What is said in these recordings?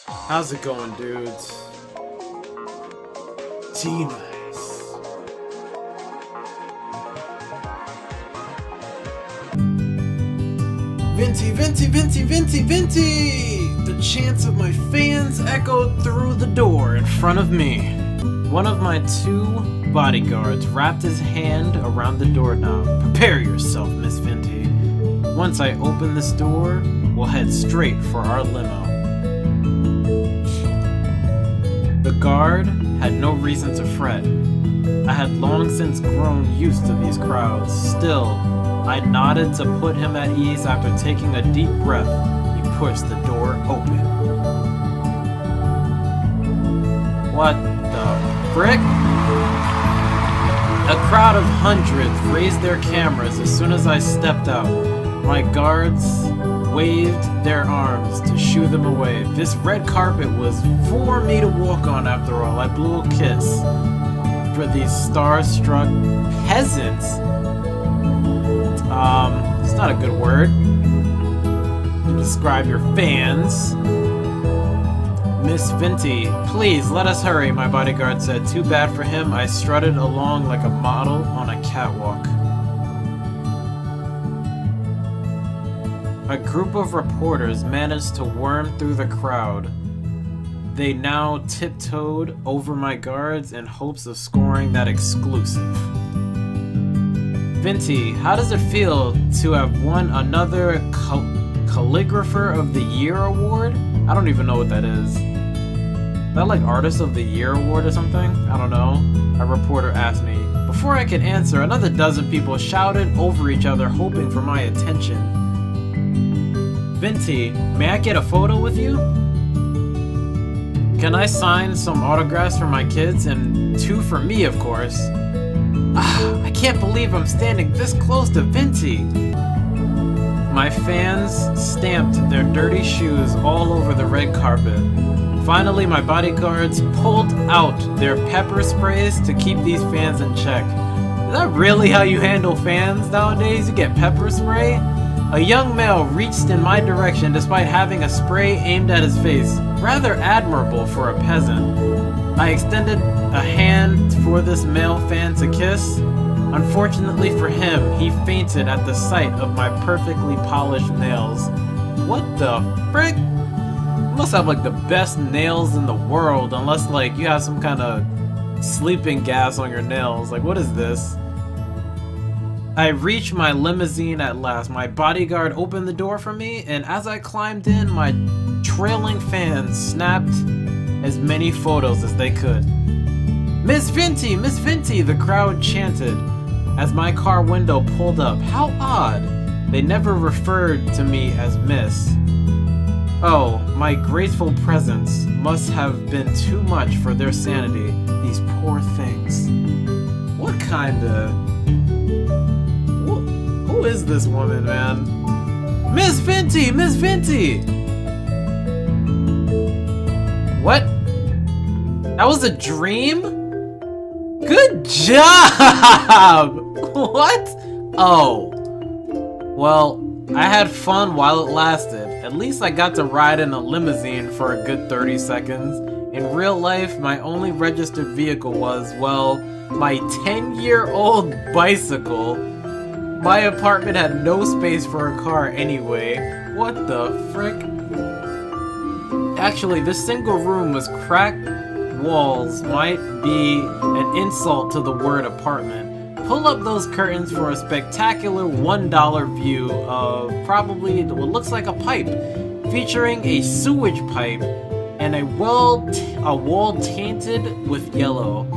How's it going, dudes? T-Nice. Venti! The chants of my fans echoed through the door in front of me. One of my two bodyguards wrapped his hand around the doorknob. Prepare yourself, Miss Venti. Once I open this door, we'll head straight for our limo. The guard had no reason to fret. I had long since grown used to these crowds. Still, I nodded to put him at ease after taking a deep breath. He pushed the door open. What the frick? A crowd of hundreds raised their cameras as soon as I stepped out. My guards waved their arms to shoo them away. This red carpet was for me to walk on after all. I blew a kiss for these starstruck peasants. It's not a good word to describe your fans. Miss Venti, please let us hurry, my bodyguard said. Too bad for him. I strutted along like a model on a catwalk. A group of reporters managed to worm through the crowd. They now tiptoed over my guards in hopes of scoring that exclusive. Venti, how does it feel to have won another Calligrapher of the Year award? I don't even know what that is. Is that like Artist of the Year award or something? I don't know. A reporter asked me. Before I could answer, another dozen people shouted over each other, hoping for my attention. Venti, may I get a photo with you? Can I sign some autographs for my kids? And 2 for me, of course. I can't believe I'm standing this close to Venti. My fans stamped their dirty shoes all over the red carpet. Finally, my bodyguards pulled out their pepper sprays to keep these fans in check. Is that really how you handle fans nowadays? You get pepper spray? A young male reached in my direction despite having a spray aimed at his face. Rather admirable for a peasant. I extended a hand for this male fan to kiss. Unfortunately for him, he fainted at the sight of my perfectly polished nails. What the frick? You must have like the best nails in the world, unless like you have some kind of sleeping gas on your nails. Like, what is this? I reached my limousine at last. My bodyguard opened the door for me, and as I climbed in, my trailing fans snapped as many photos as they could. Miss Venti! Miss Venti! The crowd chanted as my car window pulled up. How odd! They never referred to me as Miss. Oh, my graceful presence must have been too much for their sanity. These poor things. What kind of... Who is this woman, man? Miss Venti! Miss Venti! What? That was a dream? Good job! What? Oh. Well, I had fun while it lasted. At least I got to ride in a limousine for a good 30 seconds. In real life, my only registered vehicle was, well, my 10-year-old bicycle. My apartment had no space for a car anyway. What the frick? Actually, this single room was cracked walls might be an insult to the word apartment. Pull up those curtains for a spectacular $1 view of probably what looks like a pipe, featuring a sewage pipe and a wall tainted with yellow.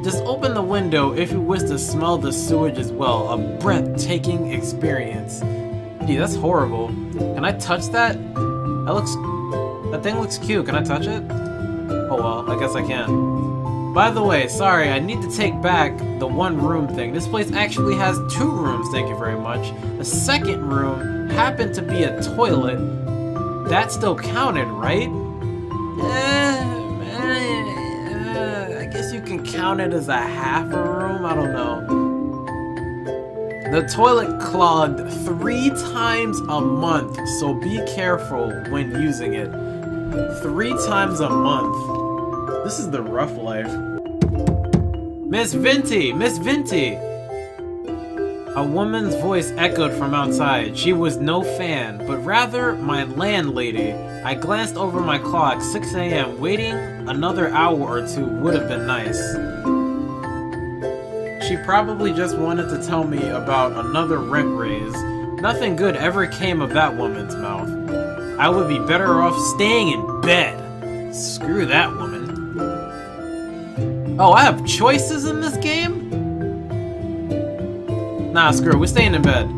Just open the window if you wish to smell the sewage as well. A breathtaking experience. Gee, that's horrible. Can I touch that? That thing looks cute. Can I touch it? Oh well, I guess I can. By the way, sorry, I need to take back the 1 room thing. This place actually has 2 rooms, thank you very much. The second room happened to be a toilet. That still counted, right? I guess you can count it as a half a room, I don't know. The toilet clogged 3 times a month, so be careful when using it. 3 times a month. This is the rough life. Miss Venti! Miss Venti! A woman's voice echoed from outside. She was no fan, but rather my landlady. I glanced over my clock, 6 a.m. Waiting another hour or two would have been nice. She probably just wanted to tell me about another rent raise. Nothing good ever came of that woman's mouth. I would be better off staying in bed. Screw that woman. Oh, I have choices in this game? Nah, screw it, we're staying in bed.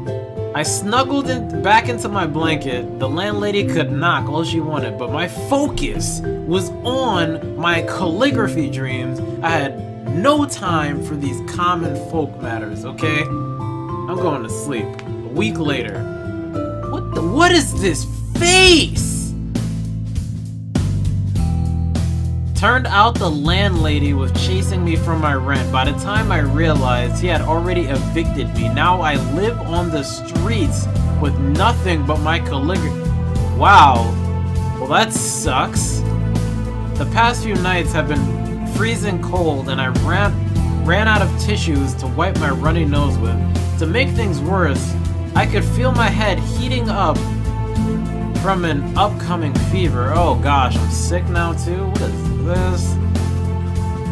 I snuggled back into my blanket. The landlady could knock all she wanted, but my focus was on my calligraphy dreams. I had no time for these common folk matters, okay? I'm going to sleep. A week later. What is this face? Turned out the landlady was chasing me from my rent. By the time I realized, he had already evicted me. Now I live on the streets with nothing but my calligraphy. Wow. Well, that sucks. The past few nights have been freezing cold, and I ran out of tissues to wipe my runny nose with. To make things worse, I could feel my head heating up from an upcoming fever. Oh gosh, I'm sick now too? What is this?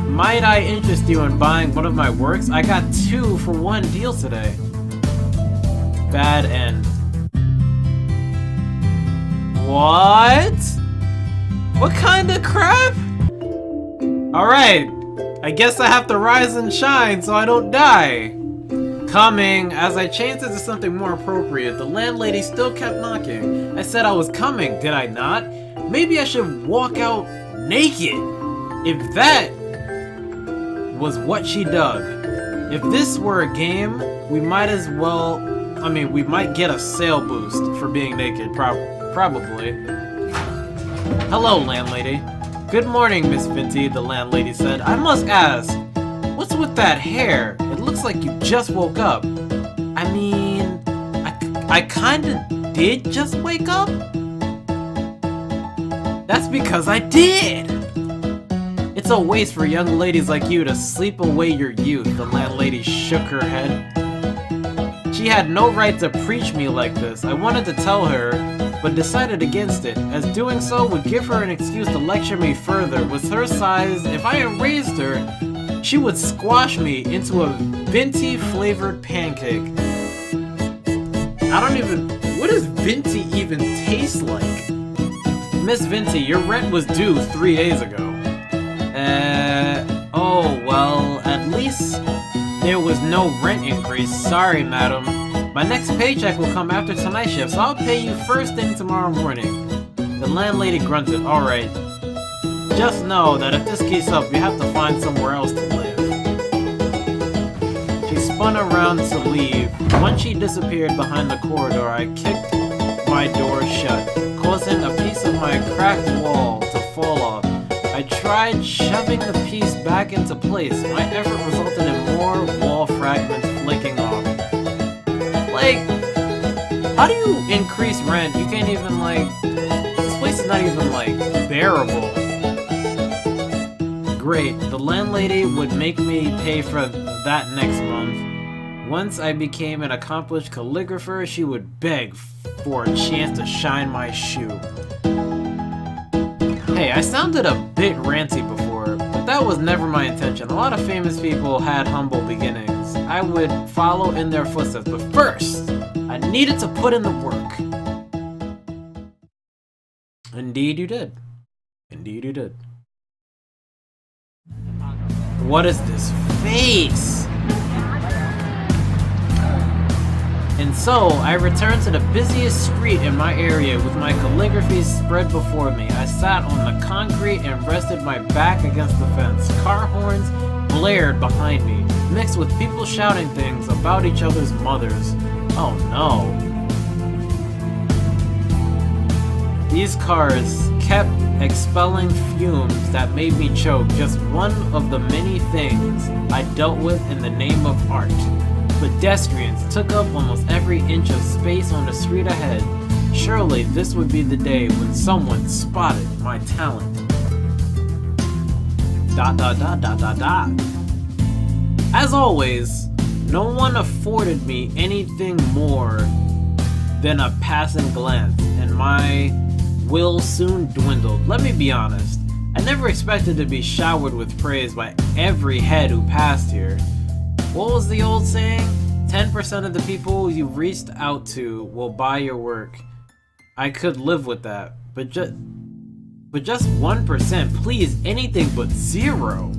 Might I interest you in buying one of my works? I got 2 for 1 deal today. Bad end. What? What kind of crap? Alright, I guess I have to rise and shine so I don't die. Coming. As I changed it to something more appropriate, the landlady still kept knocking. I said I was coming, did I not? Maybe I should walk out naked. If that was what she dug. If this were a game, we might as well, we might get a sale boost for being naked, probably. Hello, landlady. Good morning, Miss Venti, the landlady said. I must ask, what's with that hair? It looks like you just woke up. I mean, I kinda did just wake up. That's because I did! It's a waste for young ladies like you to sleep away your youth, the landlady shook her head. She had no right to preach me like this. I wanted to tell her, but decided against it, as doing so would give her an excuse to lecture me further. With her size, if I erased her, she would squash me into a venti flavored pancake. What does venti even taste like? Miss Venti, your rent was due 3 days ago. Oh, well, at least there was no rent increase. Sorry, madam. My next paycheck will come after tonight's shift, so I'll pay you first thing tomorrow morning. The landlady grunted. Alright. Just know that if this keeps up, you have to find somewhere else to live. She spun around to leave. Once she disappeared behind the corridor, I kicked my door shut, causing a piece of my cracked wall to fall off. I tried shoving the piece back into place. My effort resulted in more wall fragments flicking off. Like, how do you increase rent? You can't even, this place is not even, bearable. Great, the landlady would make me pay for that next month. Once I became an accomplished calligrapher, she would beg for a chance to shine my shoe. Hey, I sounded a bit ranty before, but that was never my intention. A lot of famous people had humble beginnings. I would follow in their footsteps, but first, I needed to put in the work. Indeed you did. Indeed you did. What is this face? And so, I returned to the busiest street in my area with my calligraphy spread before me. I sat on the concrete and rested my back against the fence. Car horns blared behind me, mixed with people shouting things about each other's mothers. Oh no. These cars kept expelling fumes that made me choke, just one of the many things I dealt with in the name of art. Pedestrians took up almost every inch of space on the street ahead. Surely this would be the day when someone spotted my talent. Dot dot dot dot dot dot. As always, no one afforded me anything more than a passing glance, and my will soon dwindled. Let me be honest, I never expected to be showered with praise by every head who passed here. What was the old saying? 10% of the people you reached out to will buy your work. I could live with that, but just 1%, please, anything but 0.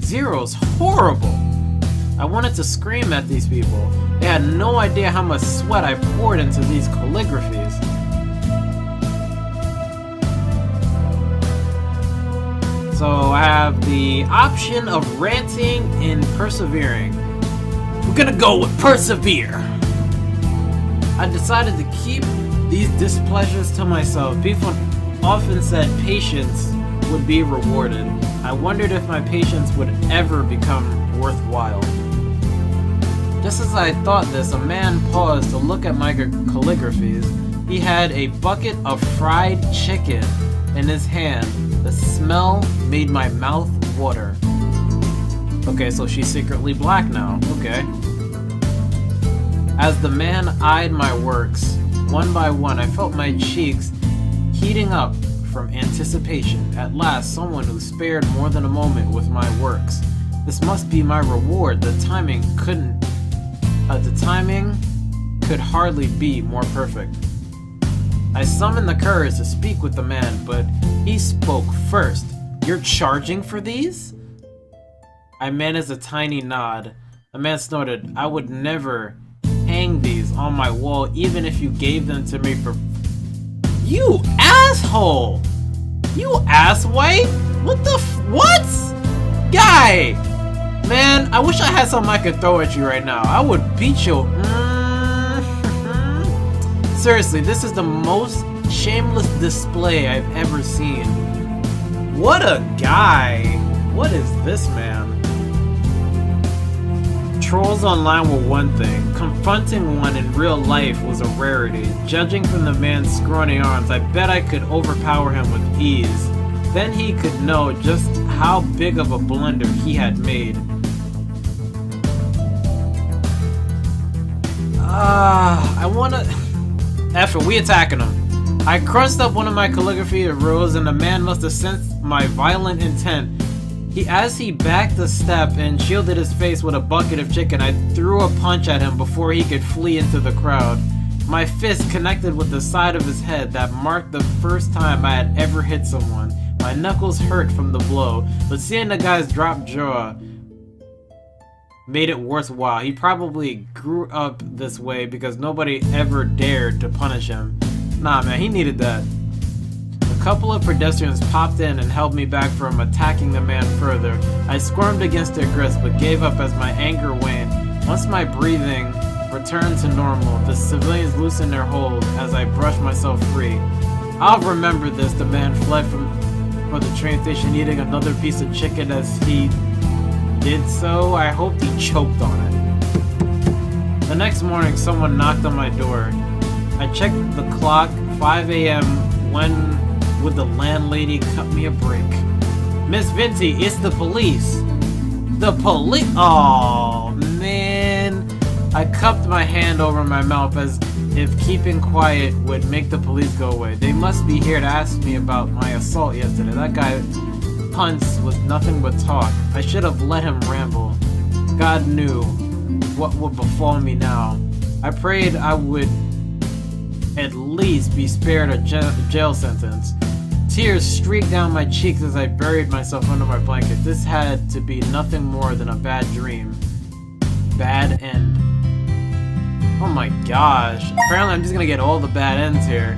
0's horrible. I wanted to scream at these people. They had no idea how much sweat I poured into these calligraphies. So I have the option of ranting and persevering. We're gonna go with persevere. I decided to keep these displeasures to myself. People often said patience would be rewarded. I wondered if my patience would ever become worthwhile. Just as I thought this, a man paused to look at my calligraphies. He had a bucket of fried chicken in his hand. The smell made my mouth water. Okay, so she's secretly black now. Okay. As the man eyed my works, one by one, I felt my cheeks heating up from anticipation. At last, someone who spared more than a moment with my works. This must be my reward. The timing could hardly be more perfect. I summoned the courage to speak with the man, but he spoke first. You're charging for these? I managed a tiny nod. The man snorted. I would never hang these on my wall even if you gave them to me for... You asshole! You asswipe? What the what? Guy! Man, I wish I had something I could throw at you right now. I would beat you. Seriously, this is the most shameless display I've ever seen. What a guy! What is this man? Trolls online were one thing. Confronting one in real life was a rarity. Judging from the man's scrawny arms, I bet I could overpower him with ease. Then he could know just how big of a blunder he had made. After we attacking him. I crunched up one of my calligraphy arrows and the man must have sensed my violent intent. As he backed a step and shielded his face with a bucket of chicken, I threw a punch at him before he could flee into the crowd. My fist connected with the side of his head. That marked the first time I had ever hit someone. My knuckles hurt from the blow, but seeing the guy's dropped jaw made it worthwhile. He probably grew up this way because nobody ever dared to punish him. Nah, man, he needed that. A couple of pedestrians popped in and held me back from attacking the man further. I squirmed against their grasp but gave up as my anger waned. Once my breathing returned to normal, the civilians loosened their hold as I brushed myself free. I'll remember this. The man fled for the train station eating another piece of chicken as he did so. I hoped he choked on it. The next morning, someone knocked on my door. I checked the clock, 5 a.m. When would the landlady cut me a break? Miss Vinci, it's the police. The police? Oh, man. I cupped my hand over my mouth as if keeping quiet would make the police go away. They must be here to ask me about my assault yesterday. That guy Punts was nothing but talk. I should have let him ramble. God knew what would befall me now. I prayed I would at least be spared a jail sentence. Tears streaked down my cheeks as I buried myself under my blanket. This had to be nothing more than a bad dream. Bad end. Oh my gosh. Apparently I'm just gonna get all the bad ends here.